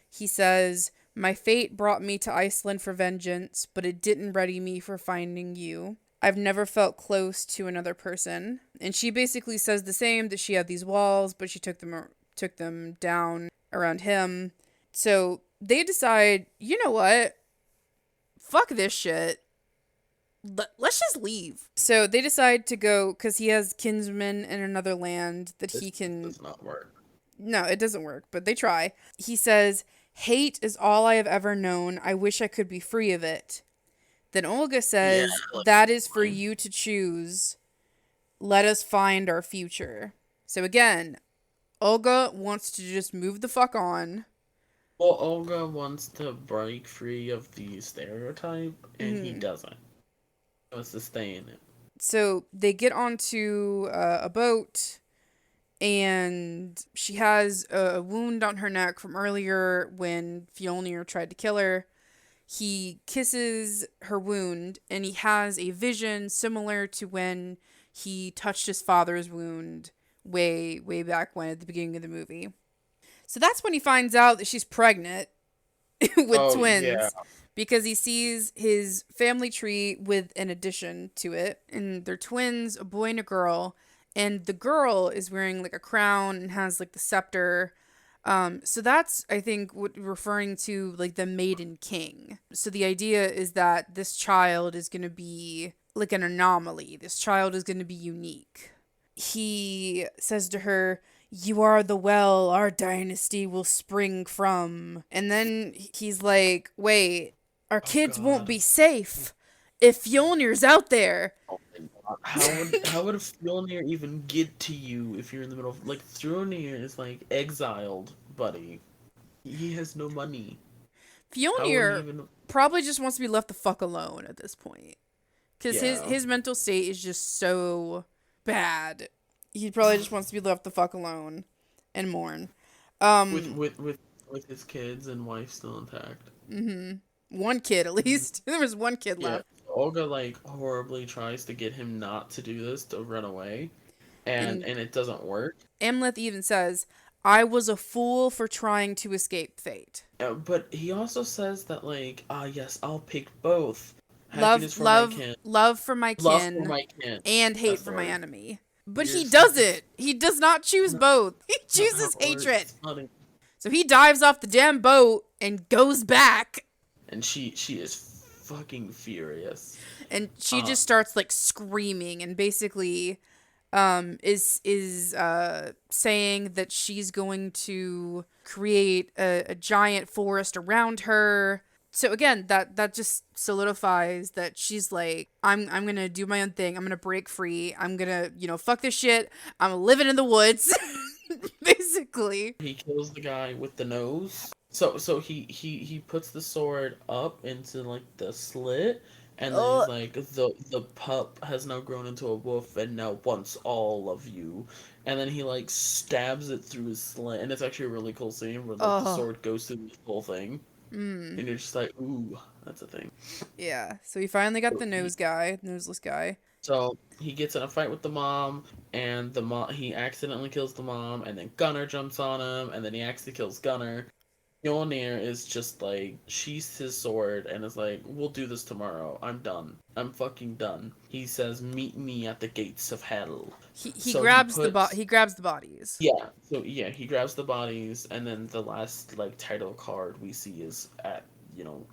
He says, "My fate brought me to Iceland for vengeance, but it didn't ready me for finding you. I've never felt close to another person." And she basically says the same, that she had these walls, but she took them down around him. So they decide, you know what? Fuck this shit. Let's just leave. So they decide to go because he has kinsmen in another land that This he can. does not work. No, it doesn't work, but they try. He says, "Hate is all I have ever known. I wish I could be free of it." Then Olga Yeah, says, like, "That is for fine. you to choose. Let us find our future." So again, Olga wants to just move the fuck on. Well, Olga wants to break free of the stereotype, and he Mhm. doesn't. He wants to stay in it. So they get onto a boat, and she has a wound on her neck from earlier when Fjolnir tried to kill her. He kisses her wound, and he has a vision similar to when he touched his father's wound way back when at the beginning of the movie. So that's when he finds out that she's pregnant with Oh yeah. twins, because he sees his family tree with an addition to it, and they're twins, a boy and a girl, and the girl is wearing like a crown and has like the scepter. So that's, I think, what referring to like the maiden king. So the idea is that this child is going to be like an anomaly. This child is going to be unique. He says to her, "You are the well our dynasty will spring from." And then he's like, "Wait, our Oh kids won't god. be safe if Fjolnir's out there." Oh my god. How would a Fjolnir even get to you if you're in the middle of like Fjolnir is like exiled, buddy. He has no money. How would he Fjolnir even? probably just wants to be left the fuck alone at this point. Because Yeah. his mental state is just so bad. He probably just wants to be left the fuck alone and mourn. With Um, with with with his kids and wife still intact. mhm. One kid, at least. There was one kid Yeah. left. Olga like horribly tries to get him not to do this, to run away, And and it doesn't work. Amleth even says, I was a fool for trying to escape fate. But he also says that like, ah, yes, I'll pick both. Love, Happiness for my love, kin, love for my love for kin, my kin. and hate That's for the my word. enemy. But You're he just like, does it. He does not choose no, both. He no, chooses hatred. it's funny. So he dives off the damn boat and goes back. And she is fucking furious. And she Uh, just starts like screaming and basically is saying that she's going to create a giant forest around her. So again, that just solidifies that she's like, I'm gonna do my own thing. I'm gonna break free. I'm gonna, fuck this shit. I'm living in the woods. Basically. he kills the guy with the nose. So he puts the sword up into like the slit, and then he's Ugh. like, the pup has now grown into a wolf and now wants all of you. And then he like stabs it through his slit, and it's actually a really cool scene where like the Oh. sword goes through the whole thing, Mm. and you're just like, ooh, that's a thing. Yeah. So he finally got So the noseless guy. so he gets in a fight with the mom, and the mom he accidentally kills the mom, and then Gunnar jumps on him, and then he accidentally kills Gunnar. Mjolnir is just like sheaths his sword and is like, "We'll do this tomorrow. I'm done. I'm fucking done." He says, "Meet me at the gates of hell." He So he grabs puts he grabs the bodies. he grabs the bodies, and then the last like title card we see is at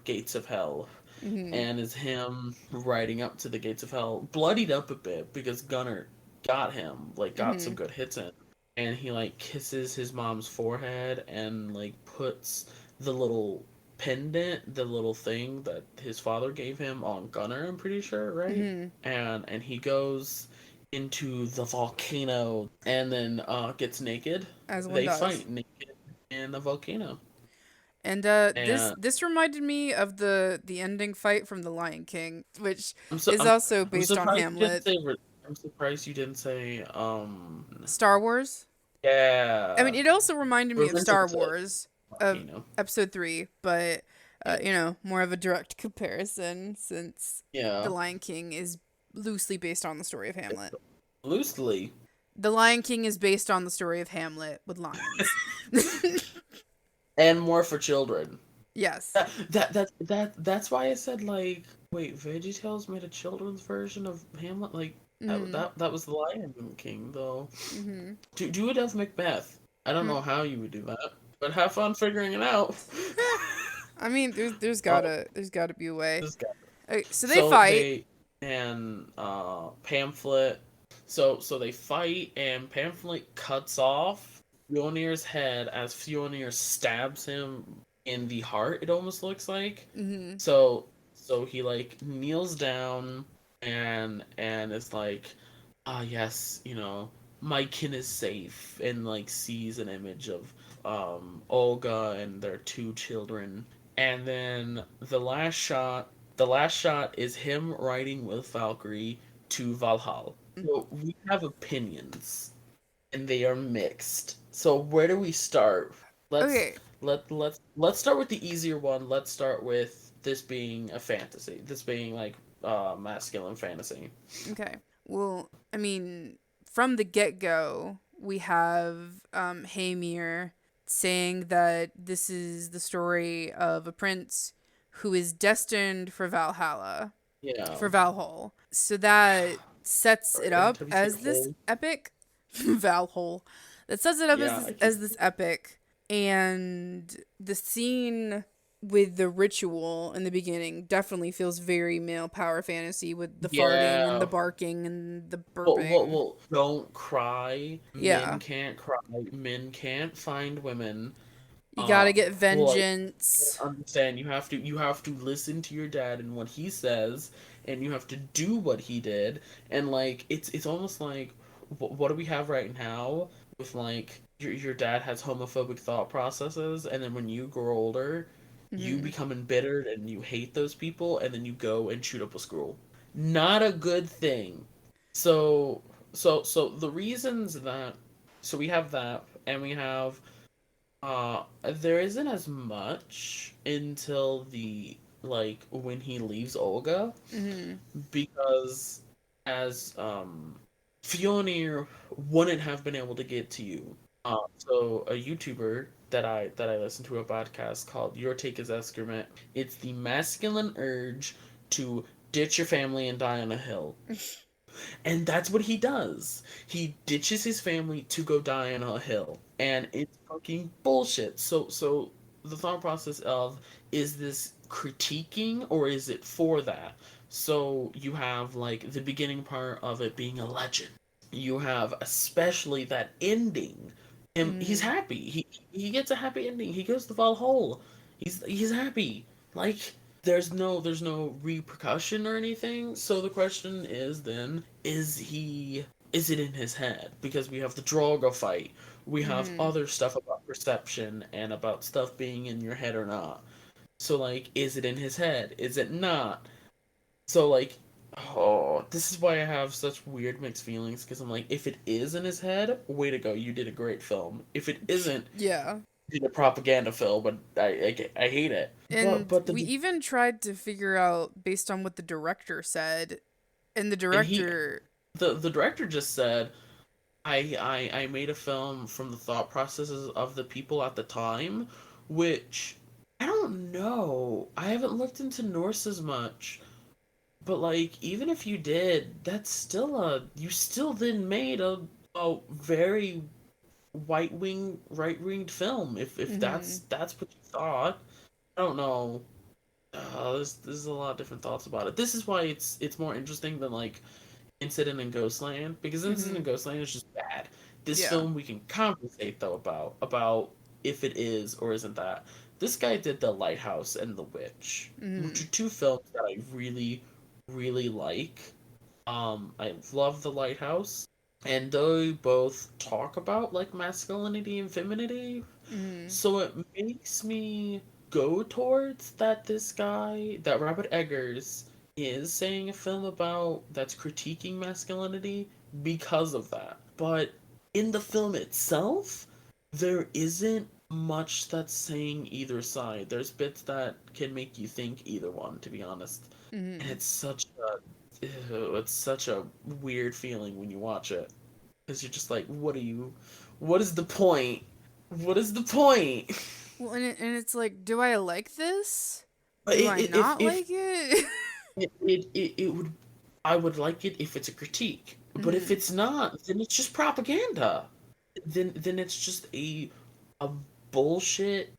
gates of hell, Hmm. and is him riding up to the gates of hell, bloodied up a bit because Gunnar got him, like got Hmm. some good hits in. And he like kisses his mom's forehead and like puts the little pendant, the little thing that his father gave him on Gunnar, I'm pretty sure, right? Hmm. And he goes into the volcano and then gets naked. As one They does. fight naked in the volcano. And this And this reminded me of the ending fight from The Lion King, which I'm so is also I'm based on surprised you didn't Hamlet. say I'm surprised you didn't say Star Wars. I mean, yeah, it also reminded me of Revenge of Star the Sith Wars of volcano. Episode 3, but Yeah. more of a direct comparison since The Yeah. Lion King is loosely based on the story of Hamlet. Loosely. The Lion King is based on the story of Hamlet with lions. And more for children. Yes. That's why I said like, wait, VeggieTales made a children's version of Hamlet. Like Mhm. that was the Lion King though. Mhm. Do it as Macbeth. I don't Hmm. know how you would do that, but have fun figuring it out. I mean, there's Oh, gotta be a way. this guy. Okay, so they So fight. they and pamphlet. So they fight and pamphlet cuts off Fjolnir's head as Fjolnir stabs him in the heart. It almost looks like. Mhm. So he like kneels down and is like, ah yes, my kin is safe, and like sees an image of Olga and their two children, and then the last shot is him riding with Valkyrie to Valhalla. So we have opinions, and they are mixed. So where do we start? Let's Okay. let's start with the easier one. Let's start with this being a fantasy. This being like masculine fantasy. Okay. Well, I mean, from the get go, we have Hamir saying that this is the story of a prince who is destined for Valhalla, Yeah. for Valhall. So that sets Sorry, it every up time you say as this whole. epic Valhall. That sets it up Yeah, I as keep. this epic, and the scene with the ritual in the beginning definitely feels very male power fantasy with the farting and the Yeah. barking and the burping. Well, don't cry. Men Yeah. can't cry. Men can't find women. You gotta get Well, vengeance. understand you have to listen to your dad and what he says, and you have to do what he did, and like it's almost like what do we have right now with like your dad has homophobic thought processes, and then when you grow older you Hmm. become embittered and you hate those people, and then you go and shoot up a school. Not a good thing. So the reasons that so we have that, and we have there isn't as much until the like when he leaves Olga, Mm-hmm. because as Fjolnir wouldn't have been able to get to you. So a YouTuber that I listen to a podcast called Your Take is Excrement. It's the masculine urge to ditch your family and die on a hill. And that's what he does. He ditches his family to go die on a hill. And it's fucking bullshit. So the thought process of, is this critiquing or is it for that? So you have like the beginning part of it being a legend. You have especially that ending. And he's Mm-hmm. happy. He gets a happy ending. He goes to Valhalla. He's happy. Like there's no repercussion or anything. So the question is then, is it in his head? Because we have the Drogo fight. We have Mm-hmm. other stuff about perception and about stuff being in your head or not. So like, is it in his head? Is it not? So like, oh, this is why I have such weird mixed feelings, because I'm like, if it is in his head, way to go, you did a great film. If it isn't, Yeah. you did a propaganda film, but I hate it. But And but we the even tried to figure out based on what the director said, and the and he director. the director just said, I made a film from the thought processes of the people at the time, which I don't know. I haven't looked into Norse as much. But like, even if you did, that's still you still then made a very right winged film. If Mm-hmm. that's what you thought, I don't know. There's a lot of different thoughts about it. This is why it's more interesting than like Incident in Ghostland, because Incident Mm-hmm. in Ghostland is just bad. This Yeah. film we can conversate though about if it is or isn't that. This guy did The Lighthouse and The Witch, which Mm-hmm. are two films that I really like. I love The Lighthouse, and they both talk about like masculinity and femininity, Mm-hmm. so it makes me go towards that this guy, that Robert Eggers, is saying a film about that's critiquing masculinity because of that. But in the film itself, there isn't much that's saying either side. There's bits that can make you think either one, to be honest. And Mm-hmm. it's such a weird feeling when you watch it. Because you're just like, what is the point? What is the point? Well, and it's like, do I like this? Do I If not like it? it would, I would like it if it's a critique. But if Mm-hmm. it's not, then it's just propaganda. Then it's just a bullshit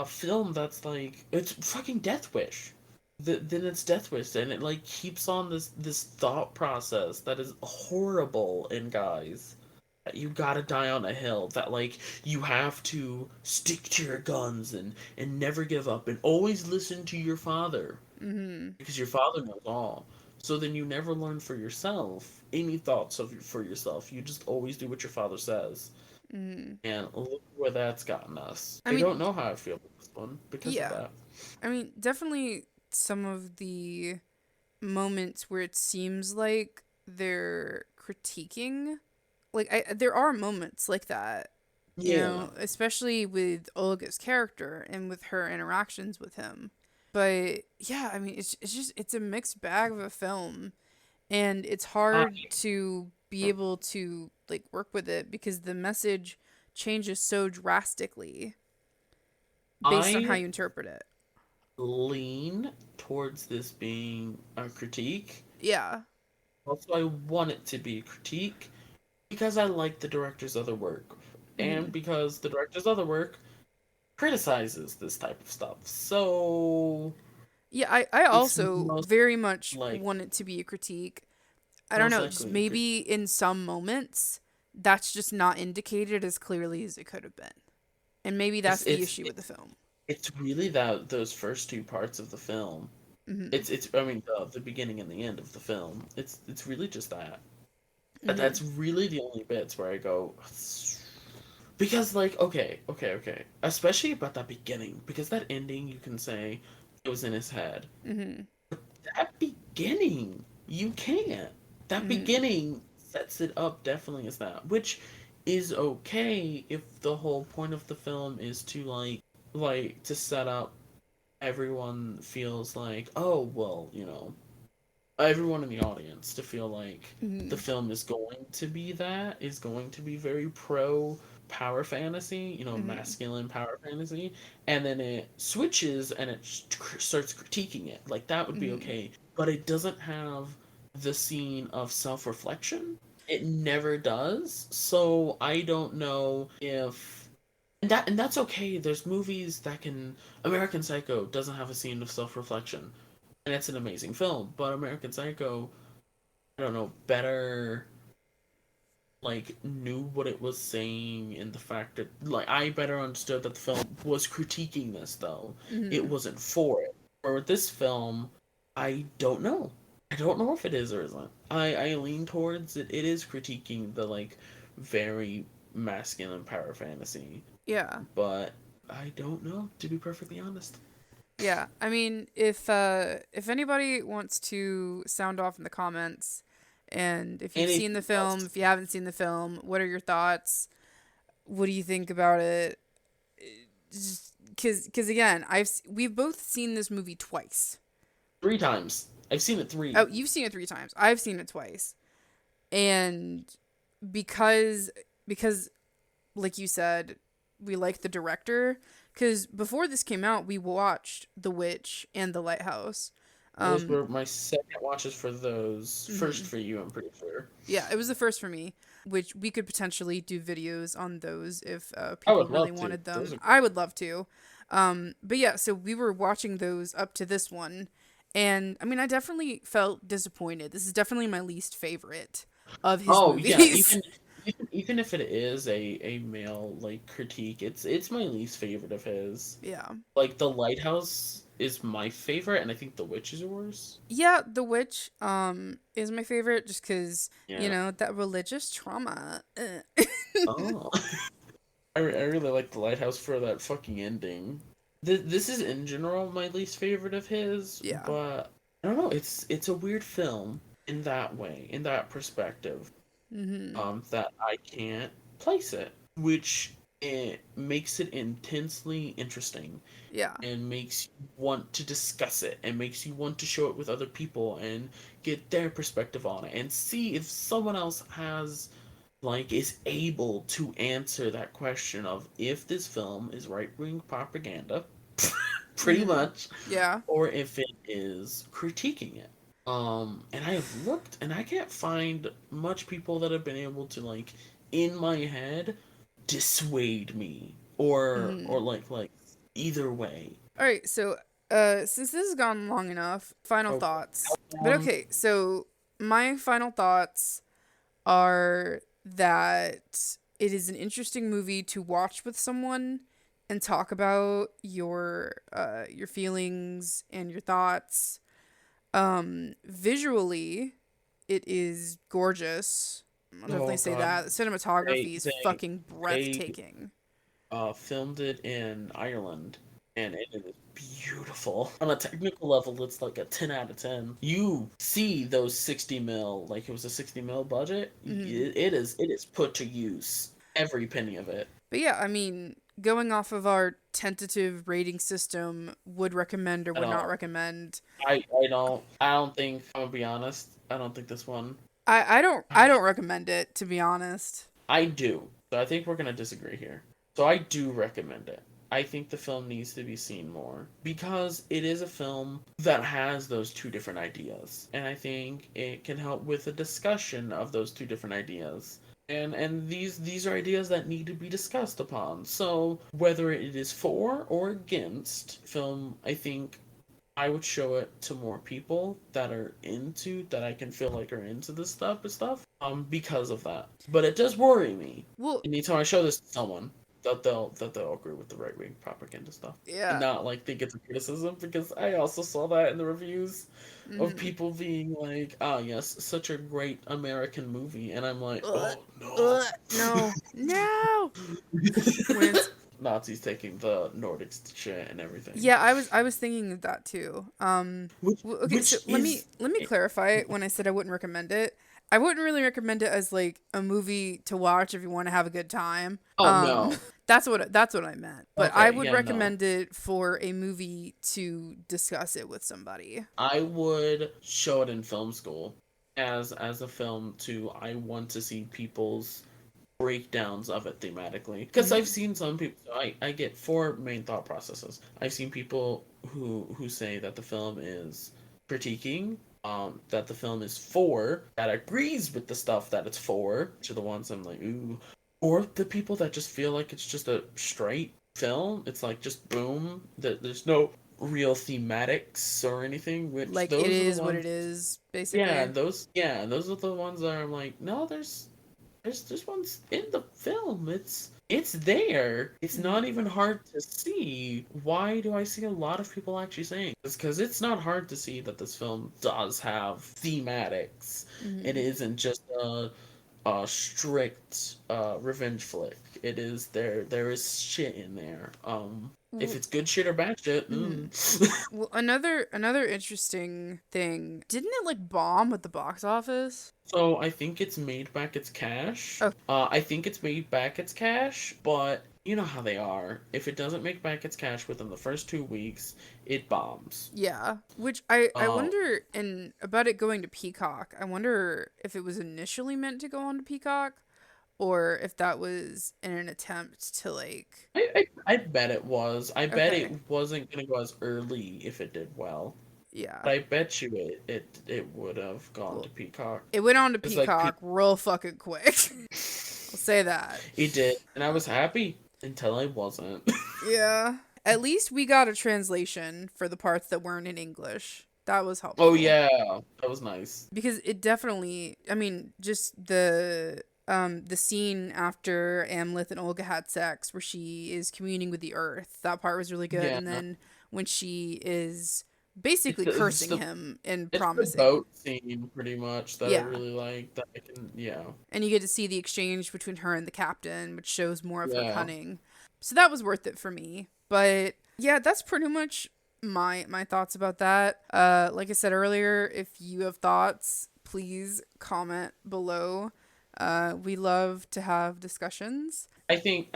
film that's like, it's fucking Death Wish. Then it's Death Wish, and it like keeps on this thought process that is horrible in guys. That you gotta die on a hill. That like you have to stick to your guns and never give up and always listen to your father, Mm-hmm. because your father knows all. So then you never learn for yourself any thoughts for yourself. You just always do what your father says. Mm-hmm. And look where that's gotten us. I I mean, don't know how I feel about this one because of yeah. that. I mean, definitely some of the moments where it seems like they're critiquing, like there are moments like that, Yeah. especially with Olga's character and with her interactions with him. But yeah, I mean, it's just it's a mixed bag of a film, and it's I hard to be able to like work with it because the message changes so drastically based on how I you interpret it. lean towards this being a critique. Yeah. Also, I want it to be a critique because I like the director's other work, and Hmm. because the director's other work criticizes this type of stuff. So Yeah, I it's also very much like want it to be a critique. I don't most know, just likely a critique. maybe in some moments that's just not indicated as clearly as it could have been. And maybe It's that's the it's issue with the film. it's really that those first two parts of the film. Hmm. It's I mean the beginning and the end of the film. It's really just that. Hmm. That's really the only bits where I go, because like, okay, especially about that beginning, because that ending you can say it was in his head. Hmm. That beginning, you can't. That Hmm. beginning sets it up definitely as that, which is okay if the whole point of the film is to like to set up everyone feels like, oh, well, everyone in the audience to feel like the Mhm. film is going to be going to be very pro power fantasy, Mhm. masculine power fantasy, and then it switches and it starts critiquing it. Like that would be Mhm. okay, but it doesn't have the scene of self-reflection. It never does. So I don't know if and that's okay. There's movies that can American Psycho doesn't have a scene of self-reflection and it's an amazing film. But American Psycho, I don't know, better like knew what it was saying and the fact that like I better understood that the film was critiquing this though. It Mhm. wasn't for it. Or with this film, I don't know. I don't know if it is or isn't. I lean towards it. It is critiquing the like very masculine power fantasy, Yeah. but I don't know to be perfectly honest. Yeah. I mean, if anybody wants to sound off in the comments, and if you've seen the Anything film, else? if you haven't seen the film, what are your thoughts? What do you think about it? Just because again, we've both seen this movie twice. 3 times. I've seen it Oh, three. you've seen it 3 times. I've seen it twice, and because because like you said, we like the director. Because before this came out, we watched The Witch and The Lighthouse. Those Um, were my second watches for those. First mhm. for you, I'm pretty sure. Yeah, it was the first for me, which we could potentially do videos on those if I people would really love to. wanted Those them. are I would love to. But yeah, so we were watching those up to this one. And I mean, I definitely felt disappointed. This is definitely my least favorite of his Oh yeah, movies. even if it is a male like critique, it's my least favorite of his. Yeah. Like The Lighthouse is my favorite, and I think The Witch is yours. Yeah, The Witch is my favorite just cuz, Yeah. that religious trauma. Oh. I really like The Lighthouse for that fucking ending. This is in general my least favorite of his, Yeah. but I don't know. It's a weird film in that way, in that perspective. Mhm. That I can't place it, which it makes it intensely interesting Yeah. and makes you want to discuss it and makes you want to show it with other people and get their perspective on it and see if someone else has like is able to answer that question of if this film is right-wing propaganda pretty Mhm. much Yeah. or if it is critiquing it. And I have looked and I can't find much people that have been able to like in my head dissuade me or Mhm. like either way. All right, so since this has gone long enough, final Okay. thoughts. But Um, okay, so my final thoughts are that it is an interesting movie to watch with someone and talk about your feelings and your thoughts. Visually, it is gorgeous. I'll definitely oh say god. that. The cinematography They is they fucking they breathtaking. filmed it in Ireland, and it is beautiful. On a technical level, it's like a 10 out of 10. You see those 60 mil, like it was a 60 mil budget. Mhm. It is put to use. Every penny of it. But yeah, I mean, going off of our tentative rating system, would recommend or I would not don't. recommend. I don't think. I'm gonna be honest. I don't think this one. I don't recommend it, to be honest. I do. So I think we're gonna disagree here. So I do recommend it. I think the film needs to be seen more because it is a film that has those two different ideas, and I think it can help with a discussion of those two different ideas. And these are ideas that need to be discussed upon. So whether it is for or against film, I think I would show it to more people that I can feel like are into this stuff because of that. But it does worry me. Well, Anytime I show this to someone that they'll agree with the right wing propaganda stuff and yeah. not like think it's a criticism because I also saw that in the reviews of Mm-hmm. people being like, "Ah, yes, such a great American movie," and I'm like, Ugh, "Oh no." no, no. When it's Nazis taking the Nordic shit and everything. Yeah, I was thinking of that too. Which Okay, so which is let me clarify when I said I wouldn't recommend it. I wouldn't really recommend it as like a movie to watch if you want to have a good time. oh no. That's what I meant. But I Okay, would yeah, no. recommend it for a movie to discuss it with somebody. I would show it in film school as a film too. I want to see people's breakdowns of it thematically because I've Mm-hmm. seen some people. I get four main thought processes. I've seen people who say that the film is critiquing, that the film is for, that agrees with the stuff that it's for, to the ones I'm like, ooh, or the people that just feel like it's just a straight film. It's like just boom, that there's no real thematics or anything, which Like, it those are the is what ones. it is, Yeah, basically. those are the ones that I'm like, no, there's one's in the film. It's there. It's not even hard to see. Why do I see a lot of people actually saying? It's because it's not hard to see that this film does have thematics. It Mm-hmm. isn't just a strict revenge flick. It is there is shit in there. If Well, it's good shit or bad shit. mm-hmm. Mm. Well, another interesting thing. Didn't it like bomb at the box office? So I think it's made back its cash. Oh, I think it's made back its cash, but you know how they are. If it doesn't make back its cash within the first 2 weeks, it bombs. yeah. Which I Uh, wonder, and about it going to Peacock. I wonder if it was initially meant to go on to Peacock, or if that was in an attempt to like. I bet it was. I bet Okay. it wasn't gonna go as early if it did well. Yeah. But I bet you it would have gone Well, to Peacock. it went on to It's like Peacock real fucking quick. I'll say that. it did, and I was happy until I wasn't. Yeah. At least we got a translation for the parts that weren't in English. That was Oh helpful. yeah, that was nice. Because it definitely, I mean, just the scene after Amleth and Olga had sex where she is communing with the earth. That part was really good. Yeah, And then when she is it's basically the, it's cursing the him and It's the promising. boat scene pretty much that I Yeah. really like. That I can, yeah, And you get to see the exchange between her and the captain, which shows more of her yeah. cunning. So that was worth it for me. But yeah, that's pretty much my thoughts about that. Like I said earlier, if you have thoughts, please comment below. We love to have discussions. I think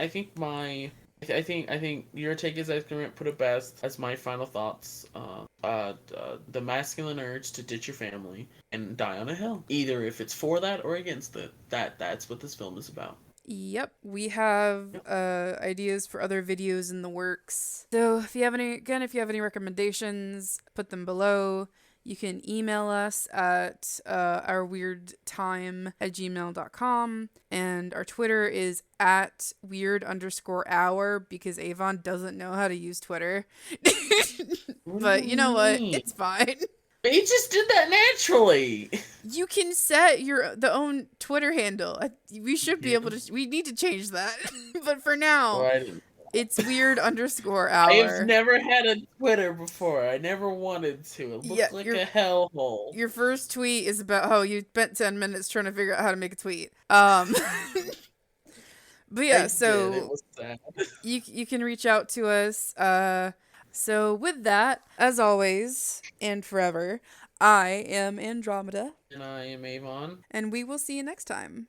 your take is I can put it best as my final thoughts. The masculine urge to ditch your family and die on a hill. Either if it's for that or against it. That's what this film is about. Yep, we have Yep. ideas for other videos in the works. So if you have any recommendations, put them below. You can email us at ourweirdtime@gmail.com. And our Twitter is at weird_hour because Avon doesn't know how to use Twitter. What do But you you know what? mean? It's fine. It just did that naturally. You can set the own Twitter handle. We should be Yeah. able to. We need to change that. But for now, Right. it's weird I have _hour. never had a Twitter before. I never wanted to. It Yeah, looked like a hellhole. your first tweet is about how you spent 10 minutes trying to figure out how to make a tweet. But I yeah, did. It so was sad. you can reach out to us. So with that, as always and forever, I am Andromeda, And I am Avon. and we will see you next time.